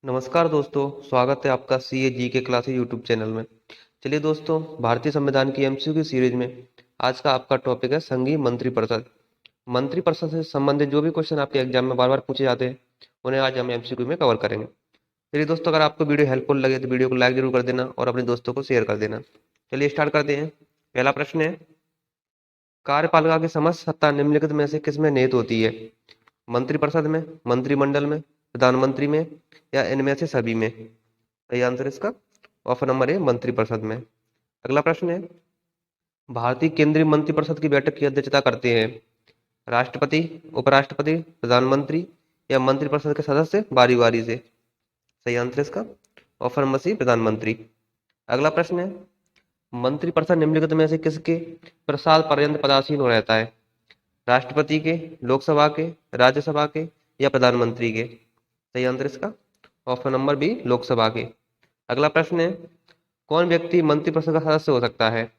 नमस्कार दोस्तों, स्वागत है आपका सी ए जी के क्लासेस यूट्यूब चैनल में। चलिए दोस्तों, भारतीय संविधान की एमसीक्यू सीरीज में आज का आपका टॉपिक है संघीय मंत्रिपरिषद। मंत्रिपरिषद से संबंधित जो भी क्वेश्चन आपके एग्जाम में बार बार पूछे जाते हैं, उन्हें आज हम एमसीक्यू में कवर करेंगे। चलिए दोस्तों, अगर आपको वीडियो हेल्पफुल लगे तो वीडियो को लाइक जरूर कर देना और अपने दोस्तों को शेयर कर देना। चलिए स्टार्ट करते हैं। पहला प्रश्न है, कार्यपालिका की समस्त सत्ता निम्नलिखित में से किसमें निहित होती है? मंत्रिपरिषद में, मंत्रिमंडल में, प्रधानमंत्री में, या इनमें से सभी में? सही आंसर इसका ऑप्शन नंबर ए, मंत्रिपरिषद में। अगला प्रश्न है, भारतीय केंद्रीय मंत्रिपरिषद की बैठक की अध्यक्षता करते हैं राष्ट्रपति, उपराष्ट्रपति, प्रधानमंत्री, या मंत्रिपरिषद के सदस्य बारी बारी से? सही आंसर इसका ऑप्शन नंबर सी, प्रधानमंत्री। अगला प्रश्न है, मंत्रिपरिषद निम्नलिखित में से किसके प्रसाद पर्यंत पदासीन हो रहता है? राष्ट्रपति के, लोकसभा के, राज्यसभा के, या प्रधानमंत्री के? सही आंसर इसका ऑप्शन नंबर बी, लोकसभा के। अगला प्रश्न है, कौन व्यक्ति मंत्रिपरिषद का सदस्य हो सकता है?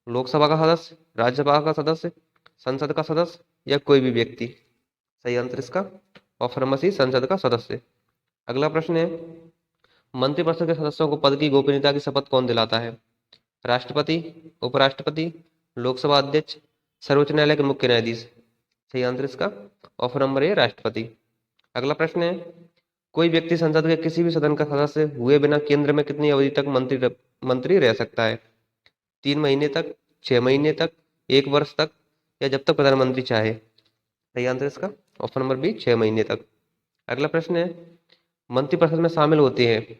लोकसभा का सदस्य, राज्यसभा का सदस्य, संसद का सदस्य, या कोई भी व्यक्ति? सही आंसर इसका ऑप्शन नंबर सी, संसद का सदस्य। अगला प्रश्न है, मंत्रिपरिषद के सदस्यों को पद की गोपनीयता की शपथ कौन दिलाता है? राष्ट्रपति, उपराष्ट्रपति, लोकसभा अध्यक्ष, सर्वोच्च न्यायालय के मुख्य न्यायाधीश? सही आंसर इसका ऑप्शन नंबर ए, राष्ट्रपति। अगला प्रश्न है, कोई व्यक्ति संसद के किसी भी सदन का सदस्य हुए बिना केंद्र में कितनी अवधि तक मंत्री रह सकता है? 3 महीने तक, 6 महीने तक, 1 वर्ष तक, या जब तक प्रधानमंत्री चाहे? सही आंसर इसका ऑप्शन नंबर बी, 6 महीने तक। अगला प्रश्न है, मंत्रिपरिषद में शामिल होते हैं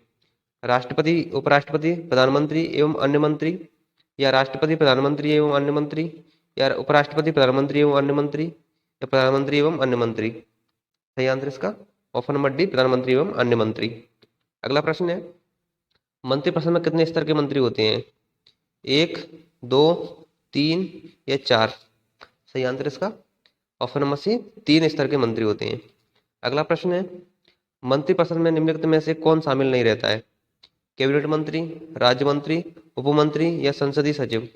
राष्ट्रपति, उपराष्ट्रपति, प्रधानमंत्री एवं अन्य मंत्री, या राष्ट्रपति, प्रधानमंत्री एवं अन्य मंत्री, या उपराष्ट्रपति, प्रधानमंत्री एवं अन्य मंत्री, या प्रधानमंत्री एवं अन्य मंत्री? सही आंसर इसका ऑप्शन नंबर डी, प्रधानमंत्री एवं अन्य मंत्री। अगला प्रश्न है, मंत्रिपरिषद में कितने स्तर के मंत्री होते हैं? 1, 2, 3, या 4? सही आंसर इसका ऑप्शन नंबर सी, 3 स्तर के मंत्री होते हैं। अगला प्रश्न है, मंत्रिपरिषद में निम्नलिखित में से कौन शामिल नहीं रहता है? कैबिनेट मंत्री, राज्य मंत्री, उपमंत्री, या संसदीय सचिव?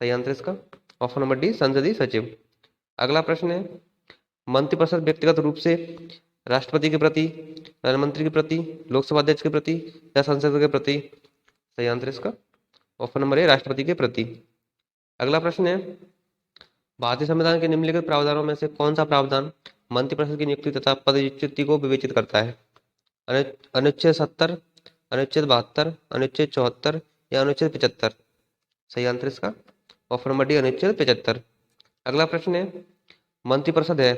सही आंसर इसका ऑप्शन नंबर डी, संसदीय सचिव। अगला प्रश्न है, मंत्रिपरिषद व्यक्तिगत रूप से राष्ट्रपति के प्रति, प्रधानमंत्री के प्रति, लोकसभा अध्यक्ष के प्रति, या संसद के प्रति? सही आंसर इसका ऑप्शन नंबर ए, राष्ट्रपति के प्रति। अगला प्रश्न है, भारतीय संविधान के निम्नलिखित प्रावधानों में से कौन सा प्रावधान मंत्रिपरिषद की नियुक्ति तथा पदच्युति को विवेचित करता है? अनुच्छेद 70, अनुच्छेद 72, अनुच्छेद 74, या अनुच्छेद 75? सही आंसर इसका ऑप्शन नंबर डी, अनुच्छेद 75। अगला प्रश्न है, मंत्रिपरिषद है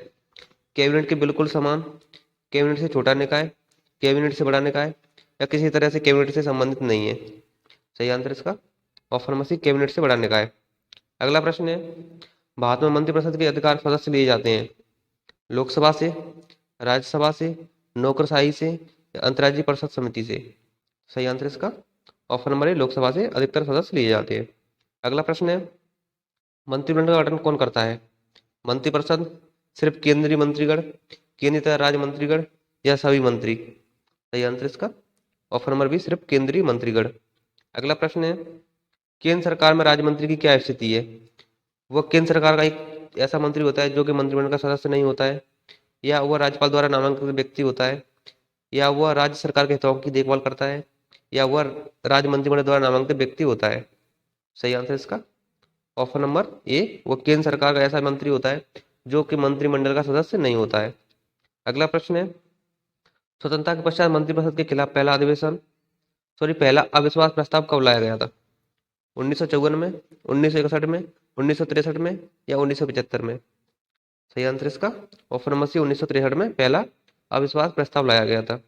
कैबिनेट के बिल्कुल समान, कैबिनेट से छोटा निकाय, कैबिनेट से बड़ा निकाय, या किसी तरह से कैबिनेट से संबंधित नहीं है? सही आंसर इसका ऑप्शन नंबर सी, कैबिनेट से बड़ा निकाय। अगला प्रश्न है, भारत में मंत्रिपरिषद के अधिकार सदस्य लिए जाते हैं लोकसभा से, राज्यसभा से, नौकरशाही से, या अंतर्राज्यीय परिषद समिति से? सही आंसर इसका ऑप्शन नंबर ए, लोकसभा से अधिकतर सदस्य लिए जाते हैं। अगला प्रश्न है, मंत्रिमंडल का गठन कौन करता है? मंत्रिपरिषद, सिर्फ केंद्रीय मंत्रीगण, केंद्रीय तथा राज्य मंत्रीगण, या सभी मंत्री? सही आंसर इसका ऑप्शन नंबर बी, सिर्फ केंद्रीय मंत्रीगण। अगला प्रश्न है, केंद्र सरकार में राज्य मंत्री की क्या स्थिति है? वह केंद्र सरकार का एक ऐसा मंत्री होता है जो कि मंत्रिमंडल का सदस्य नहीं होता है, या वह राज्यपाल द्वारा नामांकित व्यक्ति होता है, या वह राज्य सरकार के हितों की देखभाल करता है, या वह राज्य मंत्रिमंडल द्वारा नामांकित व्यक्ति होता है? सही आंसर इसका ऑप्शन नंबर ए, वो केंद्र सरकार का ऐसा मंत्री होता है जो कि मंत्रिमंडल का सदस्य नहीं होता है। अगला प्रश्न है, स्वतंत्रता के पश्चात मंत्रिपरिषद के खिलाफ पहला अविश्वास प्रस्ताव कब लाया गया था? 1954 में, 1961 में, 1963 में, या 1975 में? सही आंसर इसका ऑप्शन नंबर सी, 1963 में पहला अविश्वास प्रस्ताव लाया गया था।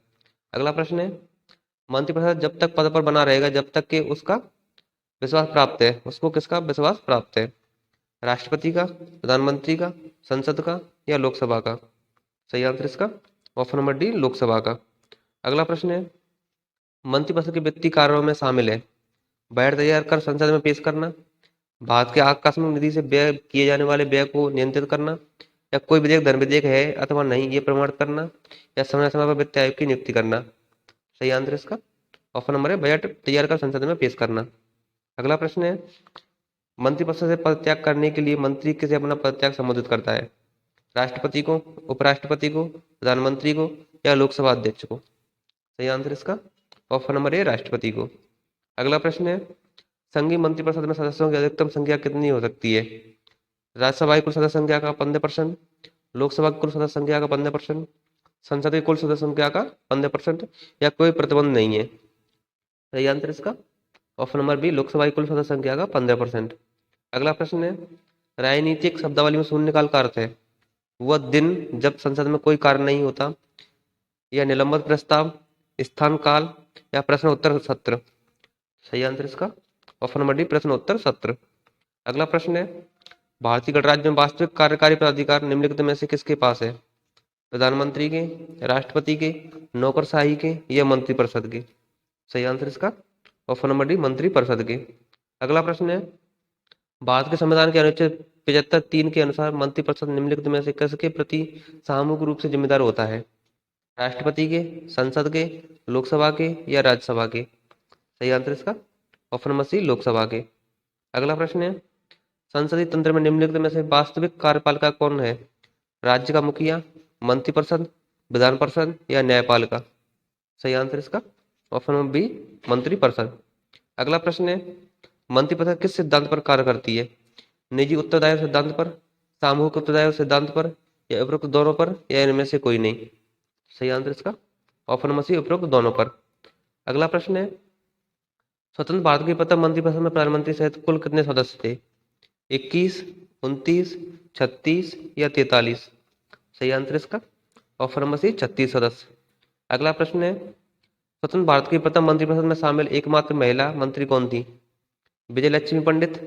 अगला प्रश्न है, मंत्रिपरिषद जब तक पद पर बना रहेगा जब तक कि उसका विश्वास प्राप्त है, उसको किसका विश्वास प्राप्त है? राष्ट्रपति का, प्रधानमंत्री का, संसद का, या लोकसभा का? सही आंसर इसका ऑप्शन नंबर डी, लोकसभा का। अगला प्रश्न है, मंत्रिपरिषद के वित्तीय कार्यों में शामिल है बजट तैयार कर संसद में पेश करना, भारत के आकस्मिक निधि से व्यय किए जाने वाले व्यय को नियंत्रित करना, या कोई विधेयक धन विधेयक है अथवा नहीं ये प्रमाणित करना, या समय समय पर वित्त आयोग की नियुक्ति करना? सही आंसर इसका ऑप्शन नंबर है, बजट तैयार कर संसद में पेश करना। अगला प्रश्न है, मंत्रिपरिषद से पदत्याग करने के लिए मंत्री किसे अपना पदत्याग संबोधित करता है? राष्ट्रपति को, उपराष्ट्रपति को, प्रधानमंत्री को, या लोकसभा अध्यक्ष को? सही आंसर इसका ऑप्शन नंबर ए राष्ट्रपति को। अगला प्रश्न है, संघीय मंत्रिपरिषद में सदस्यों की अधिकतम संख्या कितनी हो सकती है? राज्यसभा की कुल सदस्य संख्या का 15%, लोकसभा की कुल सदस्य संख्या का 15%, संसद की कुल सदस्य संख्या का 15% या कोई प्रतिबंध नहीं है? सही आंसर इसका ऑप्शन नंबर बी, लोकसभा की कुल सदस्य संख्या का 15%। अगला प्रश्न है, राजनीतिक शब्दावली में शून्यकाल का अर्थ है वह दिन जब संसद में कोई कार्य नहीं होता, या निलंबन प्रस्ताव, स्थान काल या प्रश्न उत्तर सत्र? सही आंसर इसका ऑप्शन नंबर डी, प्रश्न उत्तर सत्र। अगला प्रश्न है, भारतीय गणराज्य में वास्तविक कार्यकारी पदाधिकार निम्नलिखित में से किसके पास है? प्रधानमंत्री के, राष्ट्रपति के, नौकरशाही के या मंत्रिपरिषद के? सही आंसर इसका ऑप्शन नंबर डी, मंत्रिपरिषद के। अगला प्रश्न है, भारत के संविधान के अनुच्छेद 75(3) के अनुसार मंत्रिपरिषद निम्नलिखित में से किसके प्रति सामूहिक रूप से जिम्मेदार होता है? राष्ट्रपति के, संसद के, लोकसभा के या राज्यसभा के? सही आंसर इसका ऑप्शन नंबर सी, लोकसभा के। अगला प्रश्न है, संसदीय तंत्र में निम्नलिखित में से वास्तविक कार्यपालिका कौन है? राज्य का मुखिया, मंत्रिपरिषद, विधान परिषद या न्यायपालिका? सही आंसर इसका ऑप्शन नंबर बी, मंत्रिपरिषद। अगला प्रश्न है, मंत्रिपरिषद किस सिद्धांत पर कार्य करती है? निजी उत्तरदायित्व सिद्धांत पर, सामूहिक उत्तरदायित्व सिद्धांत पर या उपरोक्त दोनों पर या इनमें से कोई नहीं? सही आंसर इसका ऑप्शन नंबर सी, उपरोक्त दोनों पर। अगला प्रश्न है, स्वतंत्र भारत के प्रथम मंत्रिपरिषद में प्रधानमंत्री सहित कुल कितने सदस्य थे? 21, 29, 36 या 43? सही आंसर इसका ऑप्शन नंबर सी, 36 सदस्य। अगला प्रश्न है, स्वतंत्र भारत के प्रथम मंत्रिपरिषद में शामिल एकमात्र महिला मंत्री कौन थी? विजय लक्ष्मी पंडित,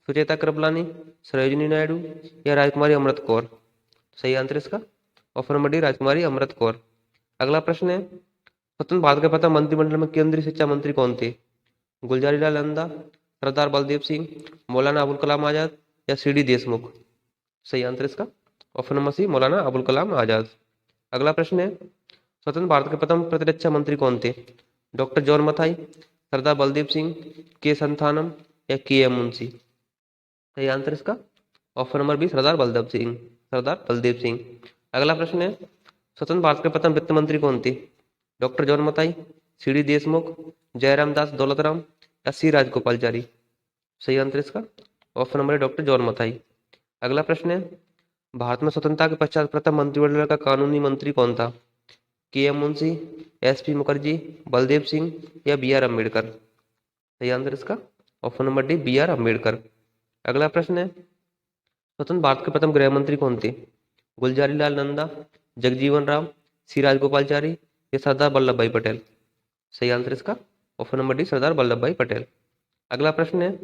सुचेता कृपलानी, सरोजिनी नायडू या राजकुमारी अमृत कौर? सही आंसर इसका ऑप्शन नंबर डी, राजकुमारी अमृत कौर। अगला प्रश्न है, स्वतंत्र भारत के प्रथम मंत्रिमंडल में केंद्रीय शिक्षा मंत्री कौन थे? गुलजारी लाल नंदा, सरदार बलदेव सिंह, मौलाना अबुल कलाम आजाद या सी डी देशमुख? सही आंसर इसका option number C, Maulana Abul Kalam Azad. अगला प्रश्न है, स्वतंत्र भारत के प्रथम प्रतिरक्षा मंत्री कौन थे? डॉक्टर जॉन मथाई, सरदार बलदेव सिंह, के संथानम या के एम मुंशी? सही आंसर इसका ऑप्शन नंबर बी, सरदार बलदेव सिंह, सरदार बलदेव सिंह। अगला प्रश्न है, स्वतंत्र भारत के प्रथम वित्त मंत्री कौन थे? Doctor John Mathai, C D Deshmukh, Jairam Das Daulatram या सी राजगोपालचारी? सही आंसर इसका option number doctor John Mathai. अगला प्रश्न है, भारत में स्वतंत्रता के पश्चात प्रथम मंत्रिमंडल का कानूनी मंत्री कौन था? K M Munshi, S P Mukherjee, Baldev Singh या बी आर अम्बेडकर? सही आंसर इसका option number D, B R Ambedkar. अगला प्रश्न है, स्वतंत्र भारत के प्रथम गृह मंत्री कौन थे? गुलजारी लाल नंदा, जगजीवन राम, सी राजगोपालचारी या सरदार वल्लभ भाई पटेल? सही आंसर इसका option number D, Sardar Vallabh भाई पटेल। अगला प्रश्न है,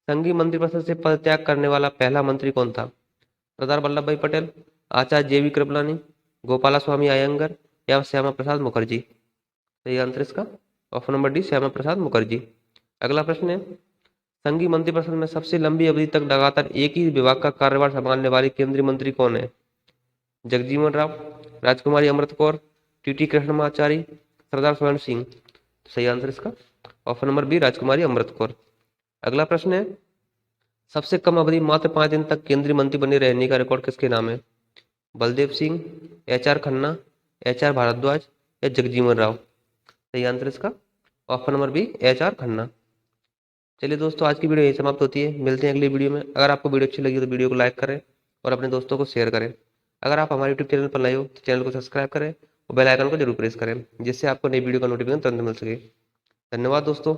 संघीय मंत्रिपरिषद से पदत्याग करने वाला पहला मंत्री कौन था? सरदार वल्लभ भाई पटेल, आचार्य जे वी कृपलानी, गोपाला स्वामी अयंगर या श्यामा प्रसाद मुखर्जी? सही आंसर इसका option number D, Shyama Prasad Mukherjee. अगला प्रश्न है, संघीय मंत्रिपरिषद में सबसे लंबी अवधि तक लगातार एक ही विभाग का कार्यभार संभालने वाले केंद्रीय मंत्री कौन है? जगजीवन राम, राजकुमारी अमृत कौर, टी कृष्णमाचारी, सरदार स्वर्ण सिंह? सही आंसर इसका ऑप्शन नंबर बी, राजकुमारी अमृत कौर। अगला प्रश्न है, सबसे कम अवधि मात्र 5 दिन तक केंद्रीय मंत्री बने रहने का रिकॉर्ड किसके नाम है? Baldev Singh, H R Khanna, H R Bhardwaj या जगजीवन राव? सही आंसर इसका option number B, H R Khanna. चलिए दोस्तों, आज की वीडियो यही समाप्त होती है। मिलते हैं अगली वीडियो में। अगर आपको वीडियो अच्छी लगी तो वीडियो को लाइक करें और अपने दोस्तों को शेयर करें। अगर आप हमारे यूट्यूब चैनल पर नए हो तो चैनल को सब्सक्राइब करें और बेल आइकन को जरूर प्रेस करें, जिससे आपको नई वीडियो का नोटिफिकेशन तुरंत मिल सके। धन्यवाद दोस्तों।